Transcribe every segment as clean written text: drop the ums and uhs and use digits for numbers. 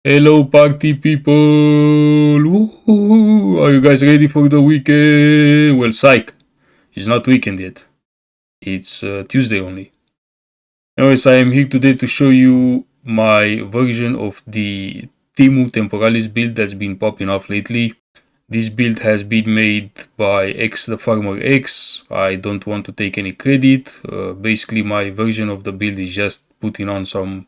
Hello, party people! Woohoo! Are you guys ready for the weekend? Well, psych. It's not weekend yet. It's Tuesday only. Anyways, I am here today to show you my version of the Temu Temporalis build that's been popping off lately. This build has been made by XTheFarmerX. I don't want to take any credit. Basically, my version of the build is just putting on some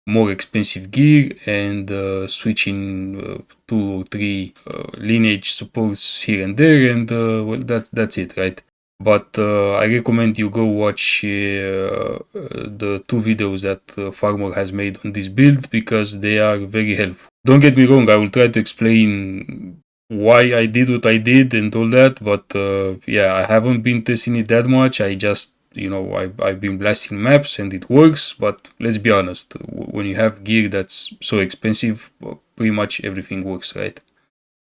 more expensive gear and switching 2 or 3 lineage supports here and there, and well, that's it, right? But I recommend you go watch the 2 videos that Farmer has made on this build because they are very helpful. Don't get me wrong, I will try to explain why I did what I did and all that, but yeah, I haven't been testing it that much. I just I've been blasting maps and it works, but let's be honest, when you have gear that's so expensive, pretty much everything works, right?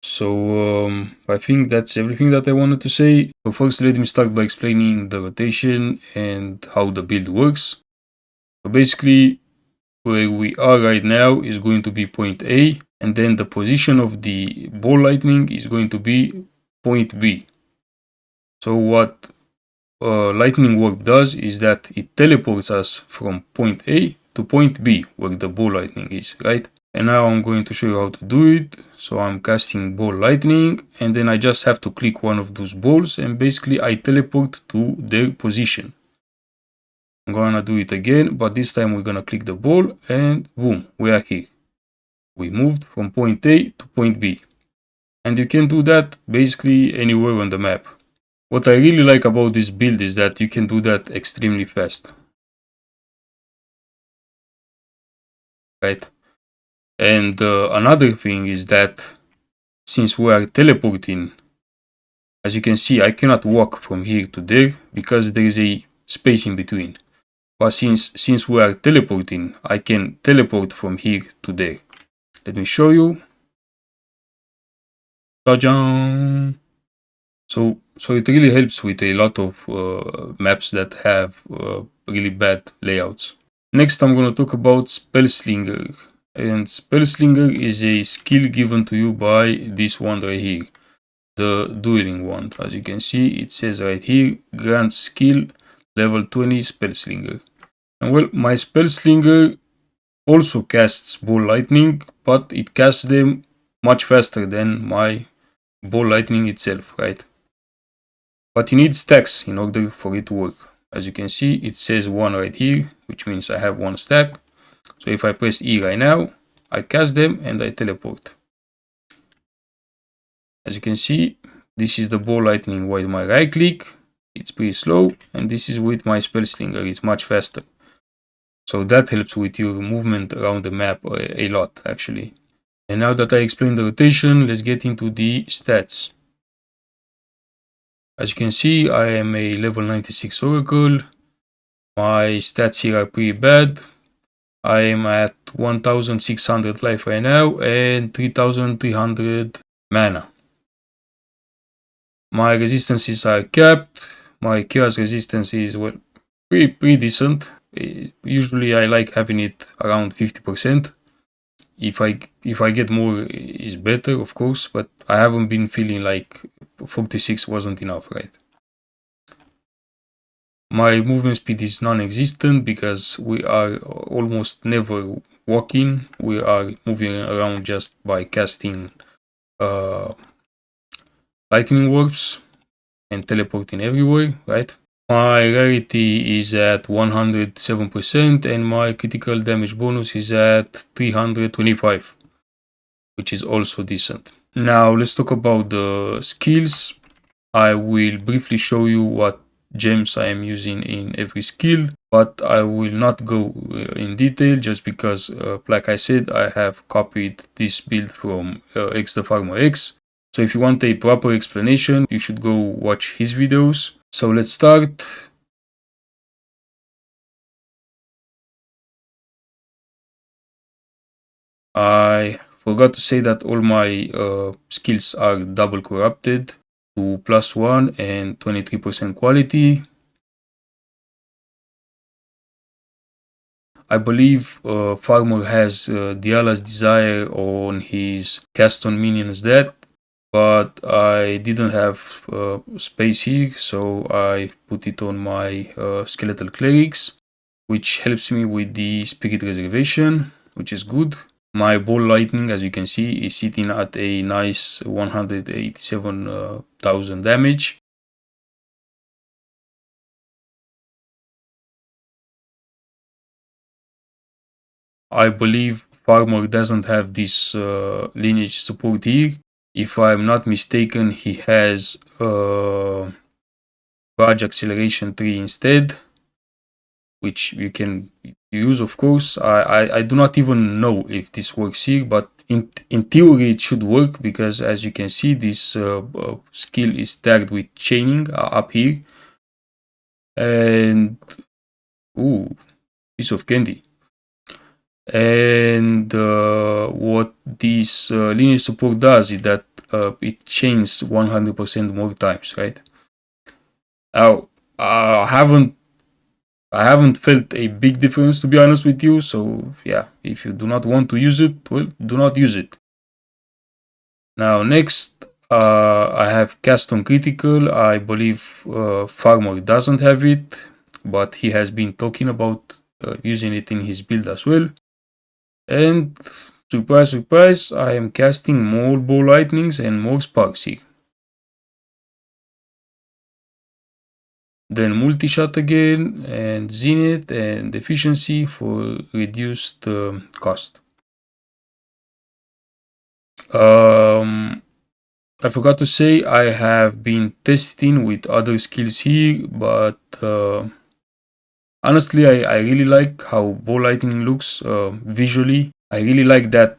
So I think that's everything that I wanted to say. So first, let me start by explaining the rotation and how the build works. So basically, where we are right now is going to be point A, and then the position of the ball lightning is going to be point B. So what lightning warp does is that it teleports us from point A to point B, where the ball lightning is, right? And now I'm going to show you how to do it. So I'm casting ball lightning, and then I just have to click one of those balls, and basically I teleport to their position. I'm gonna do it again, but this time we're gonna click the ball, and boom, we are here. We moved from point A to point B. And you can do that basically anywhere on the map. What I really like about this build is that you can do that extremely fast. Right? And another thing is that since we are teleporting, as you can see, I cannot walk from here to there because there is a space in between. But since we are teleporting, I can teleport from here to there. Let me show you. Ta-da! So it really helps with a lot of maps that have really bad layouts. Next, I'm going to talk about Spellslinger. And Spellslinger is a skill given to you by this one right here, the dueling wand. As you can see, it says right here, grant skill level 20 Spellslinger. And well, my Spellslinger also casts ball lightning, but it casts them much faster than my ball lightning itself, right? But you need stacks in order for it to work. As you can see, it says 1 right here, which means I have 1 stack. So if I press E right now, I cast them and I teleport. As you can see, this is the ball lightning with my right click. It's pretty slow, and this is with my Spellslinger. It's much faster. So that helps with your movement around the map a lot, actually. And now that I explained the rotation, let's get into the stats. As you can see, I am a level 96 Oracle. My stats here are pretty bad. I am at 1600 life right now and 3300 mana. My resistances are capped. My chaos resistance is, well, pretty decent. Usually I like having it around 50%. If I get more is better, of course, but I haven't been feeling like 46 wasn't enough, right? My movement speed is non-existent because we are almost never walking. We are moving around just by casting lightning warps and teleporting everywhere, right? My rarity is at 107% and my critical damage bonus is at 325, which is also decent. Now let's talk about the skills. I will briefly show you what gems I am using in every skill, but I will not go in detail just because, like I said, I have copied this build from XTheFarmerX. So if you want a proper explanation, you should go watch his videos. So let's start. I forgot to say that all my skills are double corrupted to +1 and 23% quality. I believe Farmer has Diala's Desire on his cast on minions death, but I didn't have space here, so I put it on my Skeletal Clerics, which helps me with the Spirit Reservation, which is good. My Ball Lightning, as you can see, is sitting at a nice 187,000 damage. I believe Farmer doesn't have this lineage support here. If I'm not mistaken, he has Barge Acceleration 3 instead, which you can use, of course. I do not even know if this works here, but in theory it should work, because as you can see, this skill is tagged with chaining up here. And ooh, piece of candy. And what this lineage support does is that it chains 100% more times, right? Now, I haven't felt a big difference, to be honest with you. So yeah, if you do not want to use it, well, do not use it. Now next, I have Cast on Critical. I believe Farmer doesn't have it, but he has been talking about using it in his build as well. And surprise, surprise, I am casting more Ball Lightnings and more Sparks here. Then multi-shot again, and Zenith and efficiency for reduced cost. I forgot to say, I have been testing with other skills here, but honestly, I really like how Ball Lightning looks visually. I really like that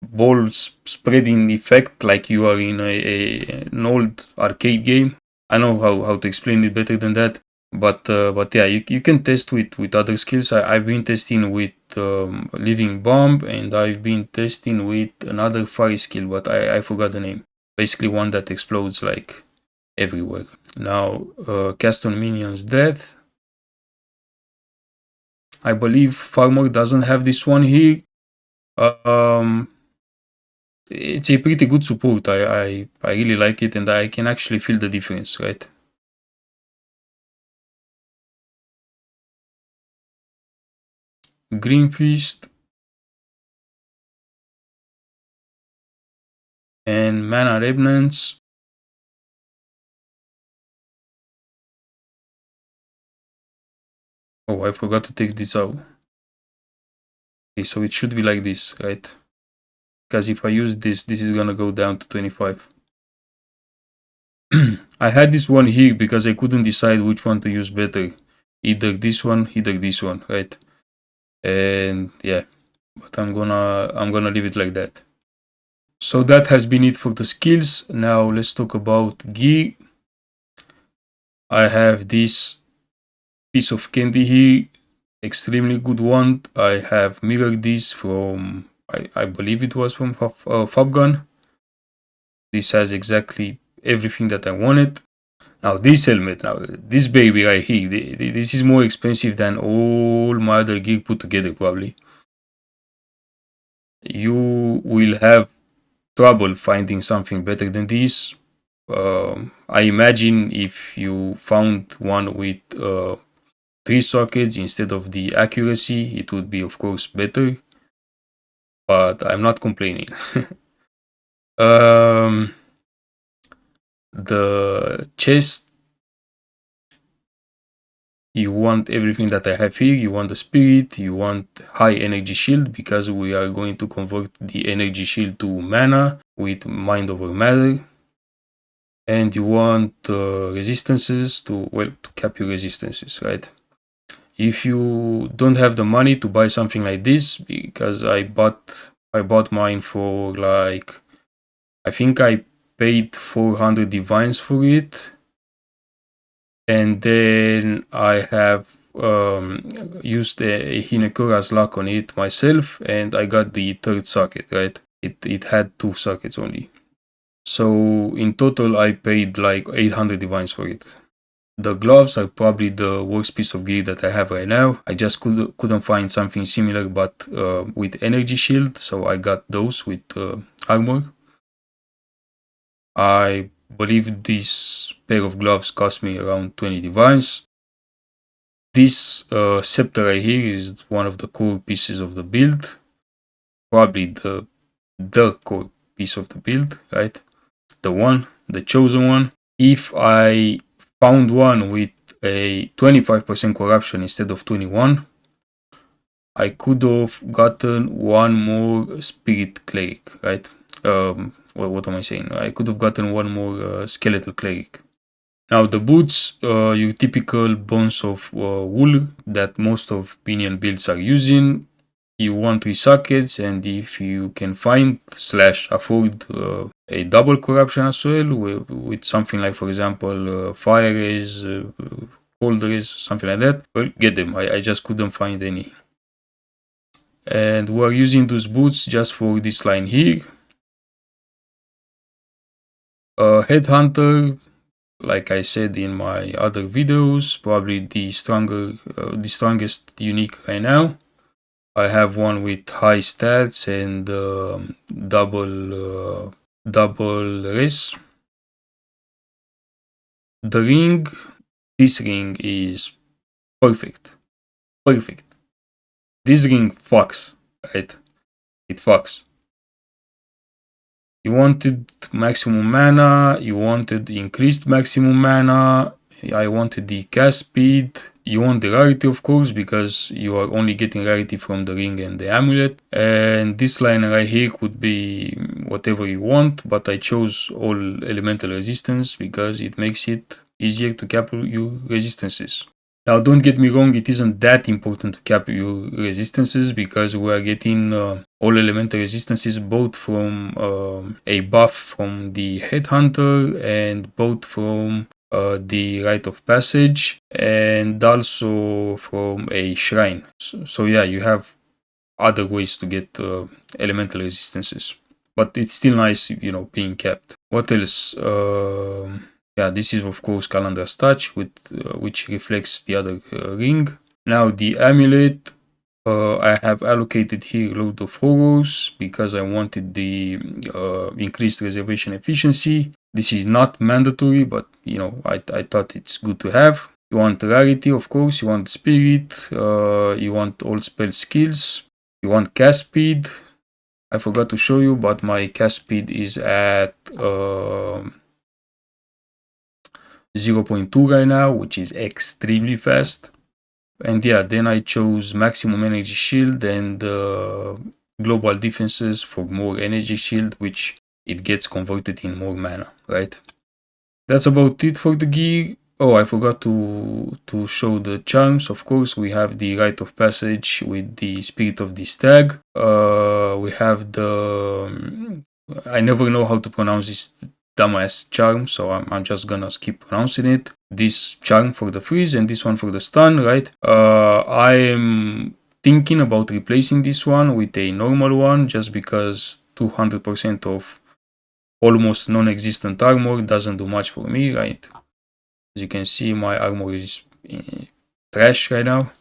ball spreading effect, like you are in an old arcade game. I know how to explain it better than that, but yeah, you can test with other skills. I've been testing with Living Bomb, and I've been testing with another fire skill, but I forgot the name. Basically one that explodes like everywhere. Now, cast on minions death. I believe Farmer doesn't have this one here. It's a pretty good support. I really like it, and I can actually feel the difference, right? Green Fist and Mana Remnants. Oh, I forgot to take this out. Okay, so it should be like this, right? Because if I use this is gonna go down to 25. I had this one here because I couldn't decide which one to use better. Either this one, right? And yeah, but I'm gonna leave it like that. So that has been it for the skills. Now let's talk about gear. I have this piece of candy here, extremely good one. I have mirrored this from, I believe it was from Fabgun. This has exactly everything that I wanted. Now this helmet, now this baby right here, this is more expensive than all my other gear put together probably. You will have trouble finding something better than this. I imagine if you found one with 3 sockets instead of the accuracy, it would be of course better, but I'm not complaining. The chest, you want everything that I have here. You want the spirit, you want high energy shield, because we are going to convert the energy shield to mana with mind over matter. And you want resistances to cap your resistances, right? If you don't have the money to buy something like this, because I bought mine for like, I think I paid 400 divines for it, and then I have used a Hinekura's luck on it myself, and I got the 3rd socket, right? It had 2 sockets only. So in total I paid like 800 divines for it. The gloves are probably the worst piece of gear that I have right now. I just couldn't find something similar but with energy shield, so I got those with armor. I believe this pair of gloves cost me around 20 divines. This scepter right here is one of the core pieces of the build. Probably the core piece of the build, right? The chosen one. If I found one with a 25% corruption instead of 21, I could have gotten one more spirit cleric, right? What am I saying? I could have gotten one more skeletal cleric. Now the boots, your typical bones of wool that most of Pinion builds are using. You want 3 sockets, and if you can find / afford a double corruption as well with something like, for example, fire rays, cold rays, something like that, well, get them. I just couldn't find any. And we're using those boots just for this line here. Headhunter, like I said in my other videos, probably the strongest unique right now. I have one with high stats and double race. The ring, this ring is perfect. Perfect. This ring fucks, right? It fucks. You wanted maximum mana, you wanted increased maximum mana, I wanted the cast speed, you want the rarity of course, because you are only getting rarity from the ring and the amulet, and this line right here could be whatever you want, but I chose all elemental resistance because it makes it easier to cap your resistances. Now don't get me wrong, it isn't that important to cap your resistances because we are getting all elemental resistances both from a buff from the Headhunter and both from the Rite of Passage and also from a Shrine. So yeah, you have other ways to get elemental resistances. But it's still nice, being capped. What else? Yeah, this is of course Calendar's Touch, which reflects the other ring. Now the amulet, I have allocated here Lord of Horrors because I wanted the increased reservation efficiency. This is not mandatory, but I thought it's good to have. You want rarity, of course. You want spirit. You want all spell skills. You want cast speed. I forgot to show you, but my cast speed is at 0.2 right now, which is extremely fast. And yeah, then I chose maximum energy shield and global defenses for more energy shield, which it gets converted in more mana, right? That's about it for the gear. Oh, I forgot to show the charms. Of course, we have the Rite of Passage with the Spirit of the Stag. We have the... I never know how to pronounce this dumbass charm, so I'm just gonna skip pronouncing it. This charm for the freeze and this one for the stun, right? I am thinking about replacing this one with a normal one just because 200% of almost non-existent armor doesn't do much for me, right? As you can see, my armor is trash right now.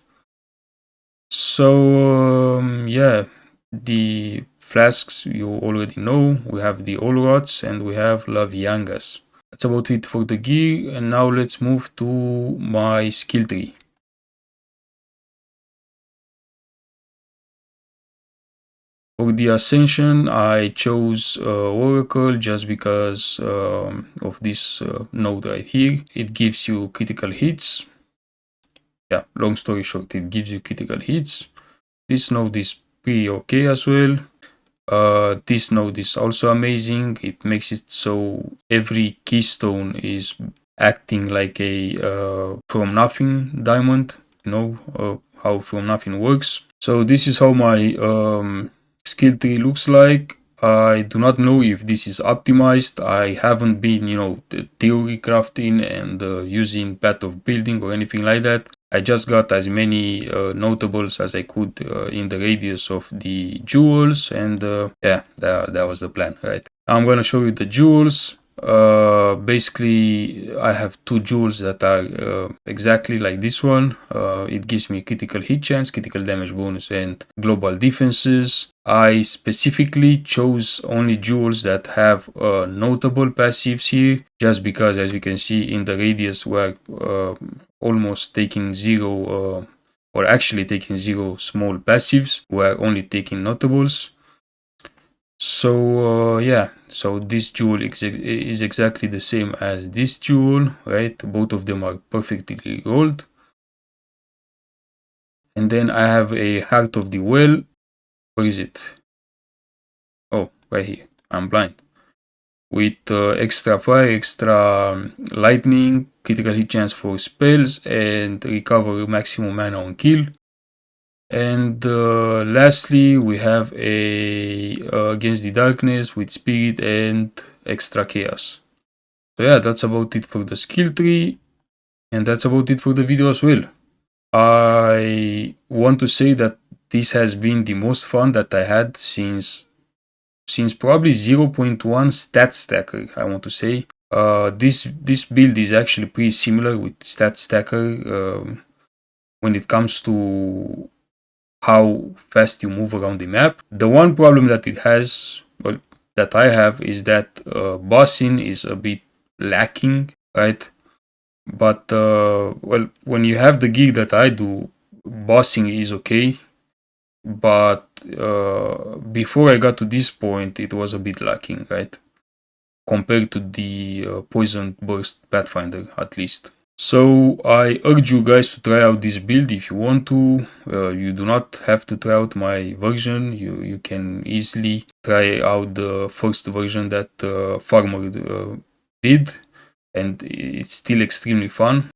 So yeah, the flasks you already know. We have the All Rods and we have La Viangas. That's about it for the gear, and now let's move to my skill tree. For the Ascension, I chose Oracle just because of this node right here. It gives you critical hits. Yeah, long story short, it gives you critical hits. This node is pretty okay as well. This node is also amazing. It makes it so every keystone is acting like a from nothing diamond. How from nothing works. So this is how my skill tree looks like. I do not know if this is optimized. I haven't been, theory crafting and using path of building or anything like that. I just got as many notables as I could in the radius of the jewels, and yeah, that was the plan, right? I'm gonna show you the jewels. Basically, I have two jewels that are exactly like this one. It gives me critical hit chance, critical damage bonus, and global defenses. I specifically chose only jewels that have notable passives here, just because, as you can see in the radius, we're almost taking zero, or actually taking zero small passives. We're only taking notables. So yeah, so this jewel is exactly the same as this jewel, right? Both of them are perfectly rolled. And then I have a Heart of the Well. Where is it? Oh, right here. I'm blind. With extra fire, extra lightning, critical hit chance for spells, and recover maximum mana on kill. And lastly, we have a Against the Darkness with Spirit and extra Chaos. So yeah, that's about it for the skill tree, and that's about it for the video as well. I want to say that this has been the most fun that I had since probably 0.1 stat stacker, I want to say. This build is actually pretty similar with stat stacker when it comes to how fast you move around the map. The one problem that it has, well, that I have, is that bossing is a bit lacking, right? But well, when you have the gear that I do, bossing is okay. But before I got to this point, it was a bit lacking, right? Compared to the Poison Burst Pathfinder, at least. So I urge you guys to try out this build if you want to. You do not have to try out my version. You can easily try out the first version that Farmer did, and it's still extremely fun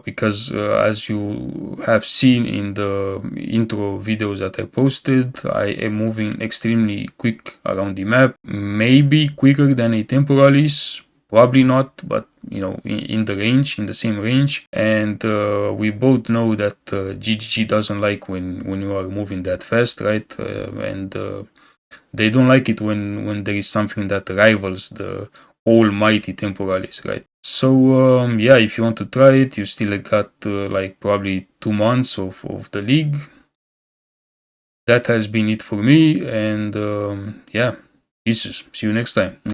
because as you have seen in the intro videos that I posted, I am moving extremely quick around the map, maybe quicker than a Temporalis, probably not, but you know, in the range, in the same range. And we both know that GGG doesn't like when you are moving that fast, right? And they don't like it when there is something that rivals the almighty Temporalis, right? So yeah, if you want to try it, you still got like probably 2 months of the league. That has been it for me, and yeah, pieces. See you next time.